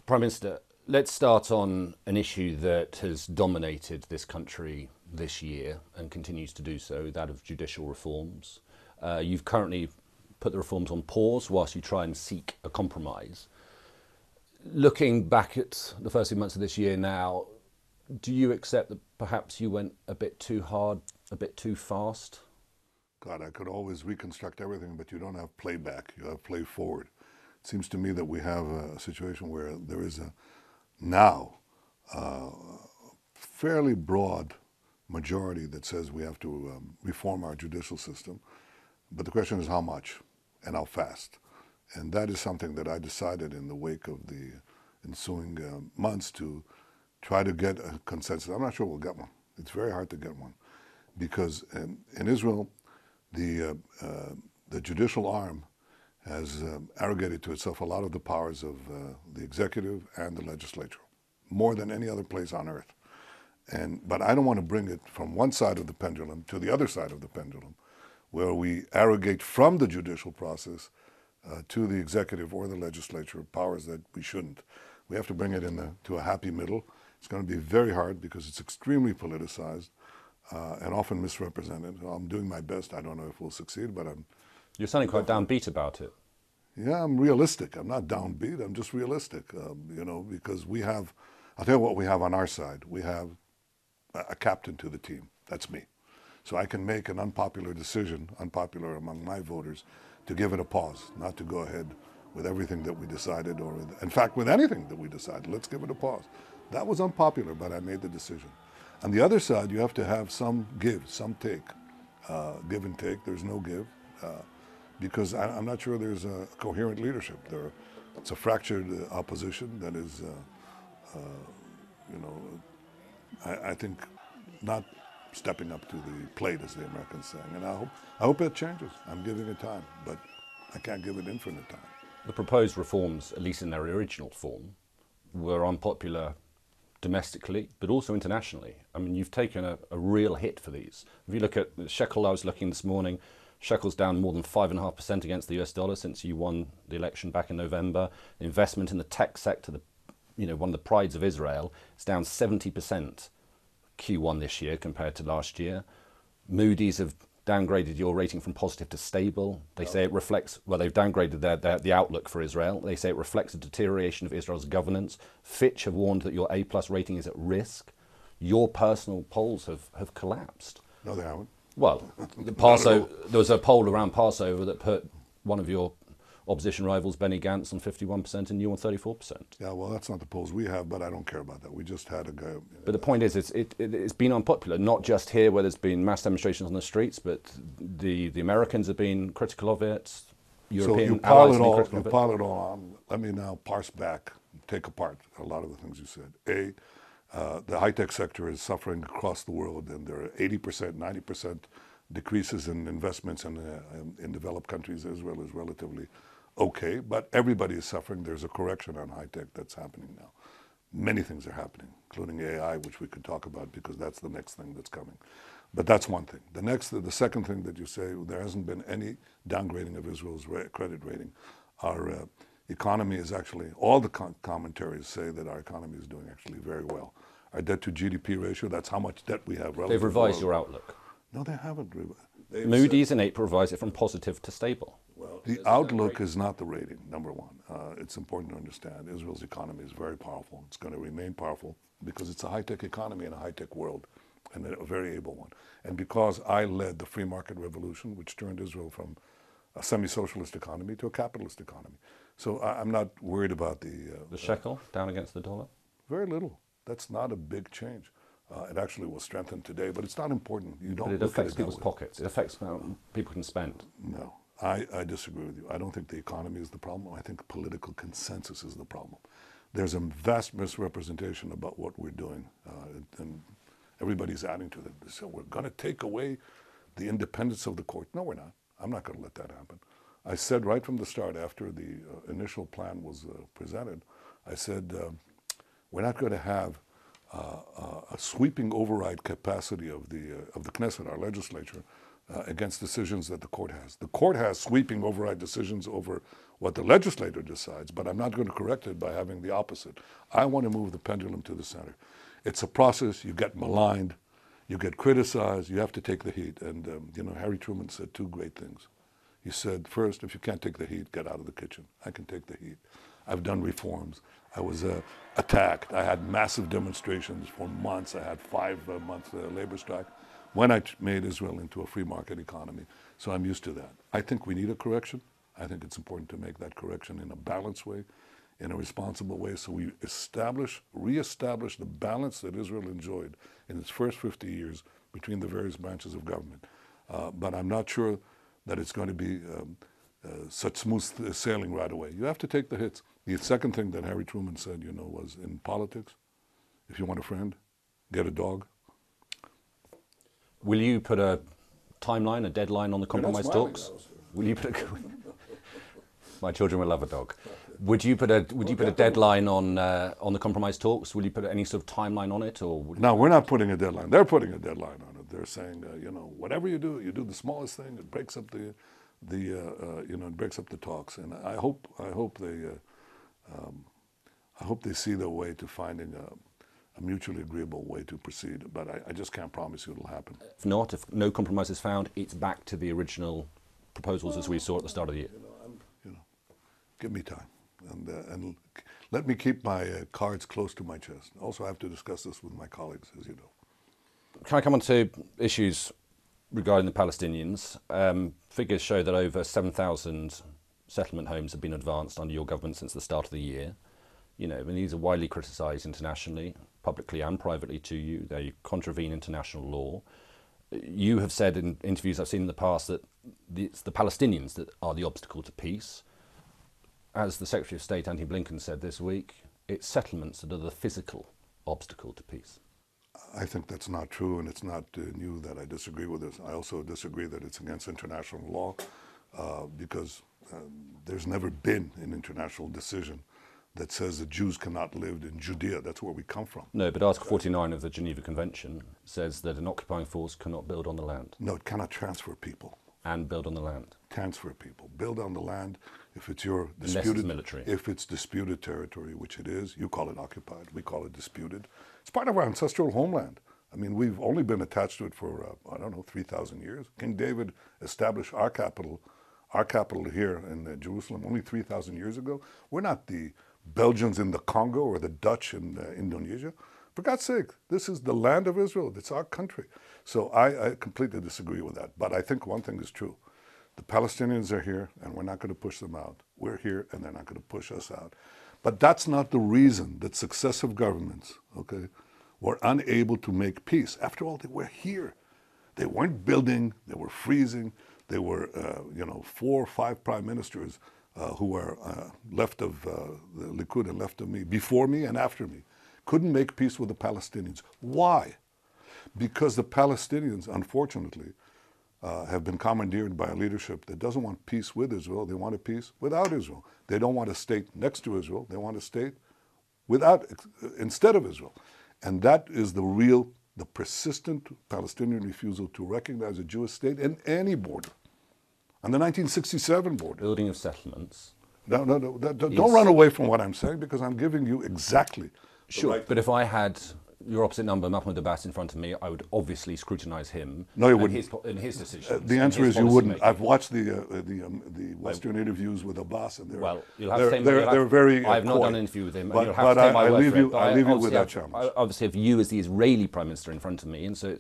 Prime Minister, let's start on an issue that has dominated this country this year and continues to do so, that of judicial reforms. You've currently put the reforms on pause whilst you try and seek a compromise. Looking back at the first few months of this year now, do you accept that perhaps you went a bit too hard, a bit too fast? God, I could always reconstruct everything, but you don't have playback, you have play forward. It seems to me that we have a situation where there is a fairly broad majority that says we have to reform our judicial system. But the question is how much and how fast. And that is something that I decided in the wake of the ensuing months to try to get a consensus. I'm not sure we'll get one. It's very hard to get one because in Israel, the judicial arm has arrogated to itself a lot of the powers of the executive and the legislature, more than any other place on earth. But I don't want to bring it from one side of the pendulum to the other side of the pendulum, where we arrogate from the judicial process to the executive or the legislature powers that we shouldn't. We have to bring it to a happy middle. It's going to be very hard because it's extremely politicized and often misrepresented. I'm doing my best. I don't know if we'll succeed, but You're sounding quite downbeat about it. Yeah, I'm realistic. I'm not downbeat. I'm just realistic, because I'll tell you what we have on our side. We have a captain to the team. That's me. So I can make an unpopular decision, unpopular among my voters, to give it a pause, not to go ahead with everything that we decided, or in fact with anything that we decided. Let's give it a pause. That was unpopular, but I made the decision. On the other side, you have to have some give, some take. Give and take. There's no give. Because I'm not sure there's a coherent leadership. It's a fractured opposition that is, I think, not stepping up to the plate, as the Americans say. And I hope it changes. I'm giving it time, but I can't give it infinite time. The proposed reforms, at least in their original form, were unpopular domestically, but also internationally. I mean, you've taken a real hit for these. If you look at the shekel, I was looking this morning, shekel's down more than 5.5% against the US dollar since you won the election back in November. The investment in the tech sector, one of the prides of Israel, is down 70% Q1 this year compared to last year. Moody's have downgraded your rating from positive to stable. They say it reflects, they've downgraded the outlook for Israel. They say it reflects a deterioration of Israel's governance. Fitch have warned that your A+ rating is at risk. Your personal polls have collapsed. No, they haven't. Well, there was a poll around Passover that put one of your opposition rivals, Benny Gantz, on 51% and you on 34%. Yeah, well, that's not the polls we have, but I don't care about that. We just had a guy. But the point is, it's been unpopular, not just here where there's been mass demonstrations on the streets, but the Americans have been critical of it. European allies have been critical of it. You pile it all on. Let me now parse back, take apart a lot of the things you said. The high-tech sector is suffering across the world, and there are 80%, 90% decreases in investments in developed countries. Israel is relatively okay, but everybody is suffering. There's a correction on high-tech that's happening now. Many things are happening, including AI, which we could talk about because that's the next thing that's coming. But that's one thing. The second thing that you say, there hasn't been any downgrading of Israel's credit rating. Our economy is actually, all the commentaries say that our economy is doing actually very well. Our debt to GDP ratio, that's how much debt we have. They've revised your outlook. No, they haven't. Moody's in April revised it from positive to stable. Well, the outlook is not the rating, number one. It's important to understand Israel's economy is very powerful. It's going to remain powerful because it's a high-tech economy in a high-tech world, and a very able one. And because I led the free market revolution, which turned Israel from a semi-socialist economy to a capitalist economy. So I'm not worried about the shekel down against the dollar? Very little. That's not a big change. It actually will strengthen today, but it's not important. But it affects people's pockets. It affects how people can spend. No, I disagree with you. I don't think the economy is the problem. I think political consensus is the problem. There's a vast misrepresentation about what we're doing, and everybody's adding to it. So we're going to take away the independence of the court. No, we're not. I'm not going to let that happen. I said right from the start, after the initial plan was presented, I said we're not going to have a sweeping override capacity of the Knesset, our legislature, against decisions that the court has. The court has sweeping override decisions over what the legislator decides, but I'm not going to correct it by having the opposite. I want to move the pendulum to the center. It's a process. You get maligned, you get criticized, you have to take the heat. And, Harry Truman said two great things. He said, first, if you can't take the heat, get out of the kitchen. I can take the heat. I've done reforms. I was attacked. I had massive demonstrations for months. I had 5-month labor strike when I made Israel into a free market economy. So I'm used to that. I think we need a correction. I think it's important to make that correction in a balanced way, in a responsible way, so we reestablish the balance that Israel enjoyed in its first 50 years between the various branches of government. But I'm not sure that it's going to be such smooth sailing right away. You have to take the hits. The second thing that Harry Truman said, was in politics, if you want a friend, get a dog. Will you put a timeline, a deadline on the compromise talks? Will you put a... My children will love a dog. Would you put a deadline on the compromise talks? Will you put any sort of timeline on it, or? No, we're not putting a deadline. They're putting a deadline on it. They're saying, whatever you do the smallest thing. It breaks up it breaks up the talks. And I hope they see their way to finding a mutually agreeable way to proceed. But I just can't promise you it'll happen. If not, if no compromise is found, it's back to the original proposals as we saw at the start of the year. Give me time, and let me keep my cards close to my chest. Also, I have to discuss this with my colleagues, as you know. Can I come on to issues regarding the Palestinians? Figures show that over 7,000 settlement homes have been advanced under your government since the start of the year. These are widely criticised internationally, publicly and privately to you. They contravene international law. You have said in interviews I've seen in the past that it's the Palestinians that are the obstacle to peace. As the Secretary of State, Antony Blinken, said this week, it's settlements that are the physical obstacle to peace. I think that's not true, and it's not new that I disagree with this. I also disagree that it's against international law because there's never been an international decision that says that Jews cannot live in Judea. That's where we come from. No, but Article 49 of the Geneva Convention says that an occupying force cannot build on the land. No, it cannot transfer people. And build on the land. Transfer people. Build on the land if it's your disputed... Unless it's military. If it's disputed territory, which it is. You call it occupied. We call it disputed. It's part of our ancestral homeland. I mean, we've only been attached to it for, 3,000 years. King David established our capital here in Jerusalem only 3,000 years ago. We're not the Belgians in the Congo or the Dutch in Indonesia. For God's sake, this is the land of Israel. It's our country. So I completely disagree with that. But I think one thing is true. The Palestinians are here, and we're not going to push them out. We're here, and they're not going to push us out. But that's not the reason that successive governments, were unable to make peace. After all, they were here. They weren't building. They were freezing. They were, 4 or 5 prime ministers who were left of the Likud and left of me, before me and after me, couldn't make peace with the Palestinians. Why? Because the Palestinians, unfortunately, have been commandeered by a leadership that doesn't want peace with Israel. They want a peace without Israel. They don't want a state next to Israel. They want a state instead of Israel. And that is the persistent Palestinian refusal to recognize a Jewish state in any border. On the 1967 border. Building of settlements. No, don't run away from what I'm saying, because I'm giving you exactly. Sure, right. But if I had your opposite number, Mahmoud Abbas, in front of me, I would obviously scrutinise him. No, you wouldn't. And his decisions. The answer is you wouldn't. I've watched the Western interviews with Abbas, and they're very. I've not done an interview with him. But I leave you with that challenge. I obviously have you as the Israeli Prime Minister in front of me, and so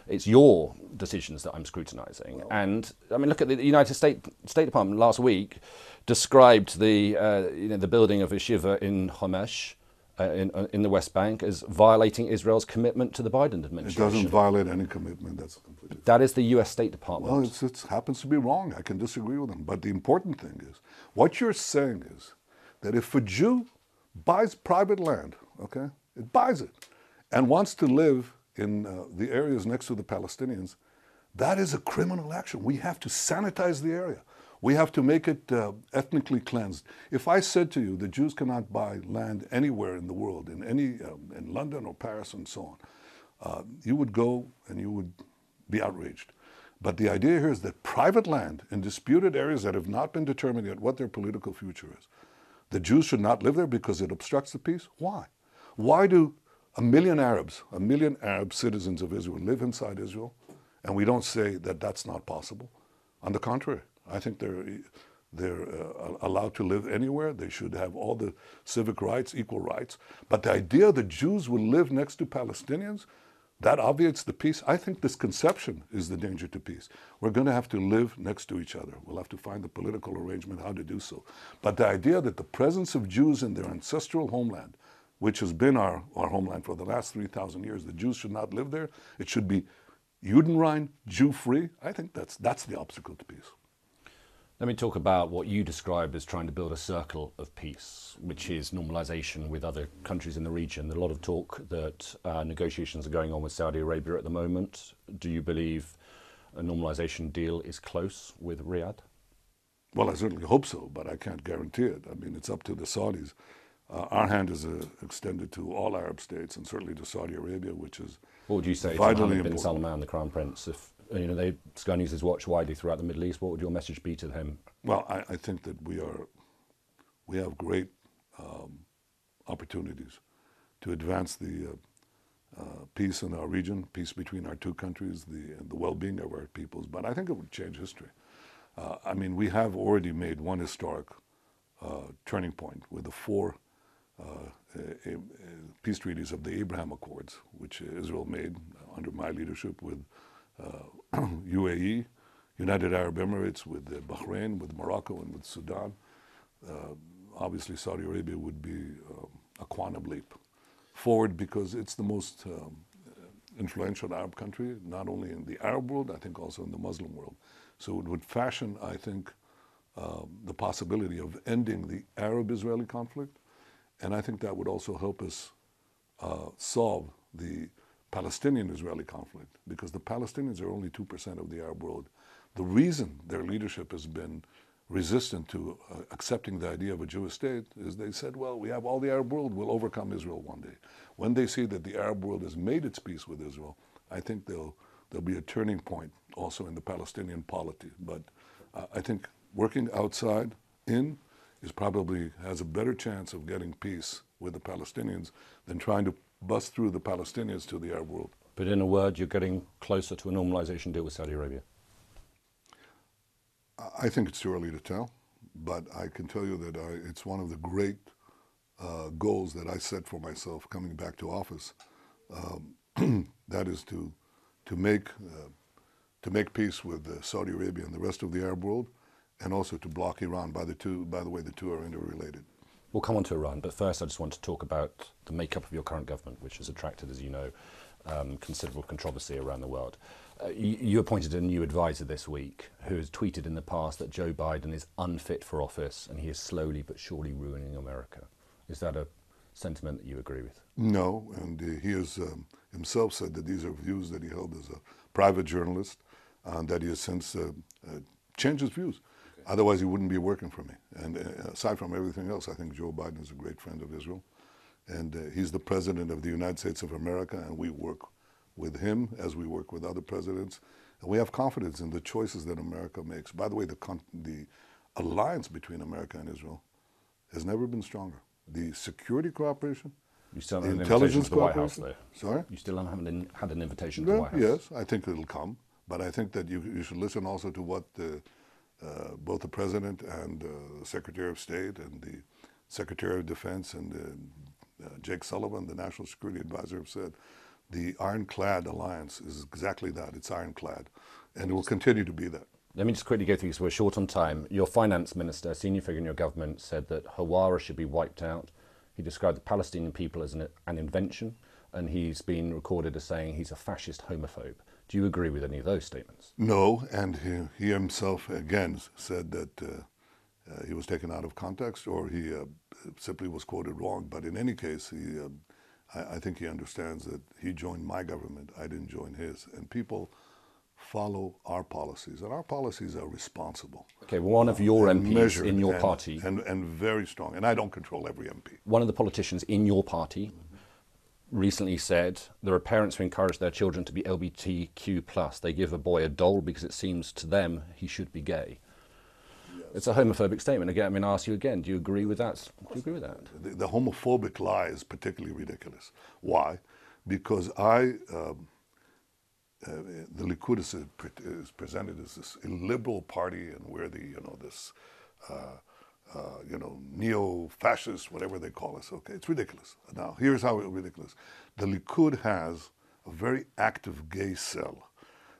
it's your decisions that I'm scrutinising. Well, and I mean, look at the United States State Department last week described the building of a yeshiva in Homesh. In the West Bank as violating Israel's commitment to the Biden administration. It doesn't violate any commitment. That's completely. That is the U.S. State Department. Well, it happens to be wrong. I can disagree with them. But the important thing is, what you're saying is that if a Jew buys private land, it buys it, and wants to live in the areas next to the Palestinians, that is a criminal action. We have to sanitize the area. We have to make it ethnically cleansed. If I said to you that Jews cannot buy land anywhere in the world, in London or Paris and so on, you would go and you would be outraged. But the idea here is that private land in disputed areas that have not been determined yet what their political future is, the Jews should not live there because it obstructs the peace? Why? Why do a million Arab citizens of Israel live inside Israel, and we don't say that that's not possible? On the contrary, I think they're allowed to live anywhere. They should have all the civic rights, equal rights. But the idea that Jews will live next to Palestinians, that obviates the peace. I think this conception is the danger to peace. We're going to have to live next to each other. We'll have to find the political arrangement how to do so. But the idea that the presence of Jews in their ancestral homeland, which has been our homeland for the last 3,000 years, the Jews should not live there. It should be Judenrein, Jew-free. I think that's the obstacle to peace. Let me talk about what you describe as trying to build a circle of peace, which is normalization with other countries in the region. There's a lot of talk that negotiations are going on with Saudi Arabia at the moment. Do you believe a normalization deal is close with Riyadh? Well, I certainly hope so, but I can't guarantee it. I mean, it's up to the Saudis. Our hand is extended to all Arab states, and certainly to Saudi Arabia, which is what would you say to Mohammed bin Salman, the Crown Prince? If Sky News is watched widely throughout the Middle East, what would your message be to him? Well, I think that we have great opportunities to advance the peace in our region, peace between our two countries, the well-being of our peoples. But I think it would change history. I mean, we have already made one historic turning point with the 4 peace treaties of the Abraham Accords, which Israel made under my leadership with UAE, United Arab Emirates, with Bahrain, with Morocco, and with Sudan. Obviously, Saudi Arabia would be a quantum leap forward because it's the most influential Arab country, not only in the Arab world, I think also in the Muslim world. So it would fashion, I think, the possibility of ending the Arab-Israeli conflict. And I think that would also help us solve the Palestinian-Israeli conflict, because the Palestinians are only 2% of the Arab world. The reason their leadership has been resistant to accepting the idea of a Jewish state is they said, well, we have all the Arab world, we'll overcome Israel one day. When they see that the Arab world has made its peace with Israel, I think there'll be a turning point also in the Palestinian polity. But I think working outside in is probably has a better chance of getting peace with the Palestinians than trying to bust through the Palestinians to the Arab world. But in a word, you're getting closer to a normalization deal with Saudi Arabia. I think it's too early to tell, but I can tell you that it's one of the great goals that I set for myself coming back to office. That is to make peace with Saudi Arabia and the rest of the Arab world, and also to block Iran. By the way, the two are interrelated. We'll come on to Iran, but first I just want to talk about the makeup of your current government, which has attracted, as you know, considerable controversy around the world. You appointed a new advisor this week who has tweeted in the past that Joe Biden is unfit for office and he is slowly but surely ruining America. Is that a sentiment that you agree with? No, and he has himself said that these are views that he held as a private journalist, and that he has since changed his views. Otherwise, he wouldn't be working for me. And aside from everything else, I think Joe Biden is a great friend of Israel. And he's the president of the United States of America, and we work with him as we work with other presidents. And we have confidence in the choices that America makes. By the way, the alliance between America and Israel has never been stronger. The security cooperation, you still the have an intelligence invitation to the White House, cooperation. though. Sorry? You still haven't had an invitation to the Well, White House? yes, I think it'll come. But I think that you should listen also to what both the President and the Secretary of State and the Secretary of Defense and Jake Sullivan, the National Security Advisor, have said. The ironclad alliance is exactly that. It's ironclad. And it will continue to be that. Let me just quickly go through this. We're short on time. Your finance minister, senior figure in your government, said that Hawara should be wiped out. He described the Palestinian people as an invention, and he's been recorded as saying he's a fascist homophobe. Do you agree with any of those statements? No, and he himself again said that he was taken out of context, or he simply was quoted wrong. But in any case, I think he understands that he joined my government. I didn't join his. And people follow our policies, and our policies are responsible. Okay, one of your MPs in your party. And very strong. And I don't control every MP. One of the politicians in your party recently said there are parents who encourage their children to be LGBTQ+. They give a boy a doll because it seems to them he should be gay. Yes. It's a homophobic statement. Again, I mean, I ask you again, do you agree with that? Do you agree with that? The homophobic lie is particularly ridiculous. Why? Because the Likud is presented as this illiberal party, and we're the, this, neo-fascist, whatever they call us. Okay, it's ridiculous. Now, here's how it's ridiculous. The Likud has a very active gay cell.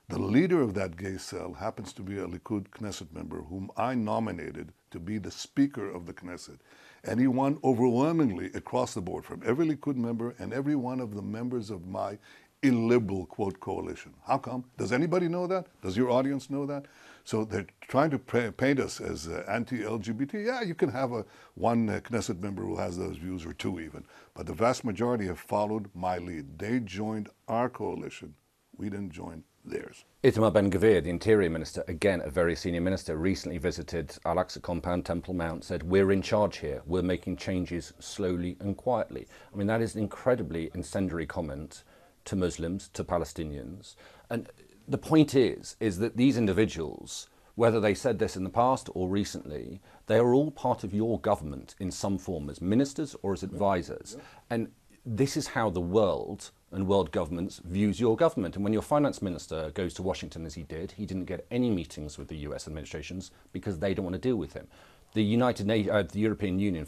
The leader of that gay cell happens to be a Likud Knesset member whom I nominated to be the Speaker of the Knesset. And he won overwhelmingly across the board from every Likud member and every one of the members of my illiberal, quote, coalition. How come? Does anybody know that? Does your audience know that? So they're trying to paint us as anti-LGBT. Yeah, you can have one Knesset member who has those views, or two even. But the vast majority have followed my lead. They joined our coalition. We didn't join theirs. Itamar Ben-Gvir, the Interior Minister, again a very senior minister, recently visited Al-Aqsa compound, Temple Mount, said, we're in charge here. We're making changes slowly and quietly. I mean, that is an incredibly incendiary comment to Muslims, to Palestinians. And the point is that these individuals, whether they said this in the past or recently, they are all part of your government in some form, as ministers or as advisors. And this is how the world and world governments views your government. And when your finance minister goes to Washington, as he didn't get any meetings with the US administrations because they don't want to deal with him. The European Union,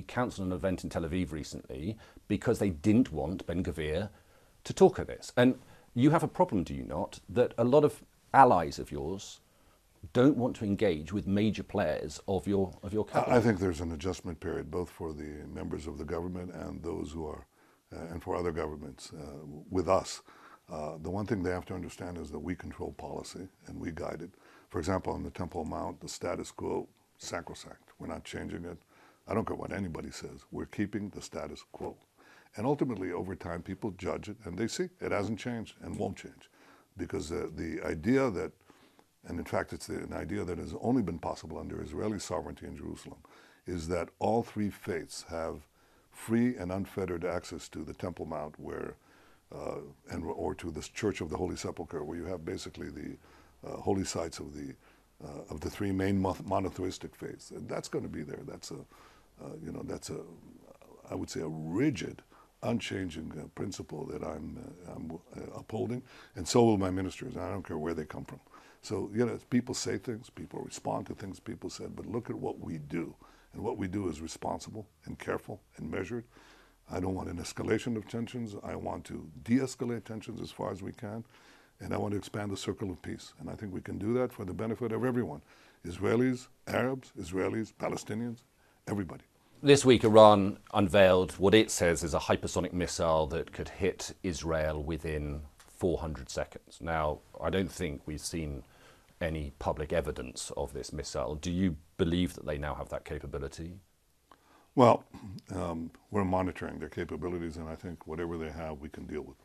cancelled an event in Tel Aviv recently because they didn't want Ben-Gvir to talk of this. And you have a problem, do you not, that a lot of allies of yours don't want to engage with major players of your cabinet? I think there's an adjustment period, both for the members of the government and those who are, and for other governments with us. The one thing they have to understand is that we control policy and we guide it. For example, on the Temple Mount, the status quo, sacrosanct. We're not changing it. I don't care what anybody says. We're keeping the status quo. And ultimately, over time, people judge it, and they see it hasn't changed and won't change. Because the idea that, and in fact, it's an idea that has only been possible under Israeli sovereignty in Jerusalem, is that all three faiths have free and unfettered access to the Temple Mount, or to this Church of the Holy Sepulchre, where you have basically the holy sites of the three main monotheistic faiths. And that's going to be there. That's I would say, a rigid, unchanging principle that I'm upholding, and so will my ministers. I don't care where they come from. So, people say things, people respond to things people said, but look at what we do. And what we do is responsible and careful and measured. I don't want an escalation of tensions. I want to de-escalate tensions as far as we can. And I want to expand the circle of peace. And I think we can do that for the benefit of everyone. Israelis, Arabs, Palestinians, everybody. This week, Iran unveiled what it says is a hypersonic missile that could hit Israel within 400 seconds. Now, I don't think we've seen any public evidence of this missile. Do you believe that they now have that capability? Well, we're monitoring their capabilities, and I think whatever they have, we can deal with.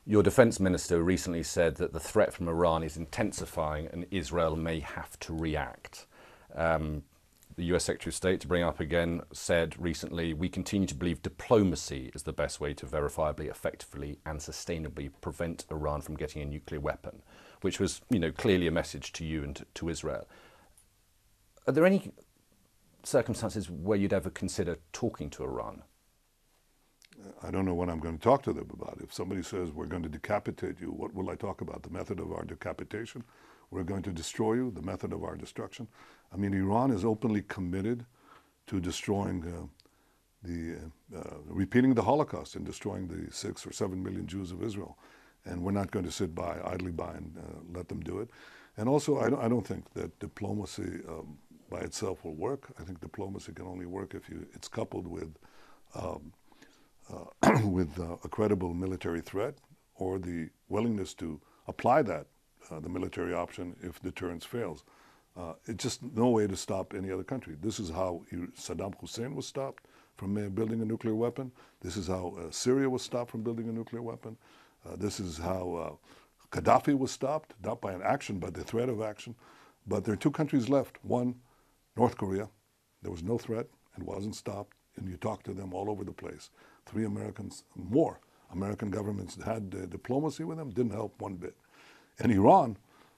Your defense minister recently said that the threat from Iran is intensifying and Israel may have to react. The US Secretary of State, to bring up again, said recently, we continue to believe diplomacy is the best way to verifiably, effectively and sustainably prevent Iran from getting a nuclear weapon, which was, clearly a message to you and to Israel. Are there any circumstances where you'd ever consider talking to Iran? I don't know what I'm going to talk to them about. If somebody says, we're going to decapitate you, what will I talk about? The method of our decapitation? We're going to destroy you, the method of our destruction. I mean, Iran is openly committed to destroying, repeating the Holocaust and destroying the 6 or 7 million Jews of Israel. And we're not going to sit idly by and let them do it. And also, I don't think that diplomacy by itself will work. I think diplomacy can only work if it's coupled with a credible military threat, or the willingness to apply that, the military option, if deterrence fails. It's just no way to stop any other country. This is how Saddam Hussein was stopped from building a nuclear weapon. This is how Syria was stopped from building a nuclear weapon. This is how Gaddafi was stopped, not by an action, but the threat of action. But there are two countries left. One, North Korea. There was no threat and wasn't stopped. And you talk to them all over the place. 3 Americans, more American governments had diplomacy with them, didn't help one bit. And Iran,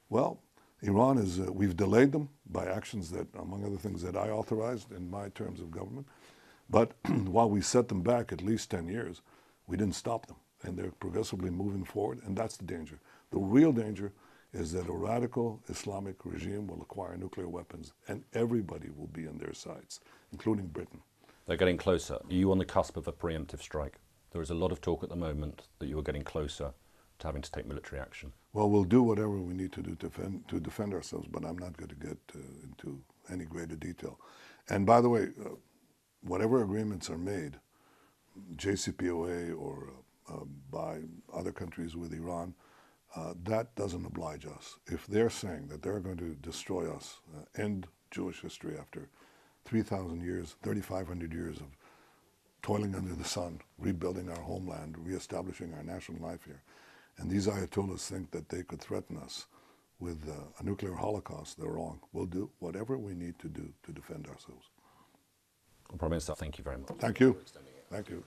well, Iran is, we've delayed them by actions that, among other things, that I authorized in my terms of government. But while we set them back at least 10 years, we didn't stop them. And they're progressively moving forward, and that's the danger. The real danger is that a radical Islamic regime will acquire nuclear weapons, and everybody will be on their sides, including Britain. They're getting closer. Are you on the cusp of a preemptive strike? There is a lot of talk at the moment that you are getting closer to having to take military action. Well, we'll do whatever we need to do to defend ourselves, but I'm not going to get into any greater detail. And by the way, whatever agreements are made, JCPOA or by other countries with Iran, that doesn't oblige us. If they're saying that they're going to destroy us, end Jewish history after 3,000 years, 3,500 years of toiling under the sun, rebuilding our homeland, reestablishing our national life here, and these Ayatollahs think that they could threaten us with a nuclear holocaust, they're wrong. We'll do whatever we need to do to defend ourselves. Prime Minister, thank you very much. Thank you. Thank you.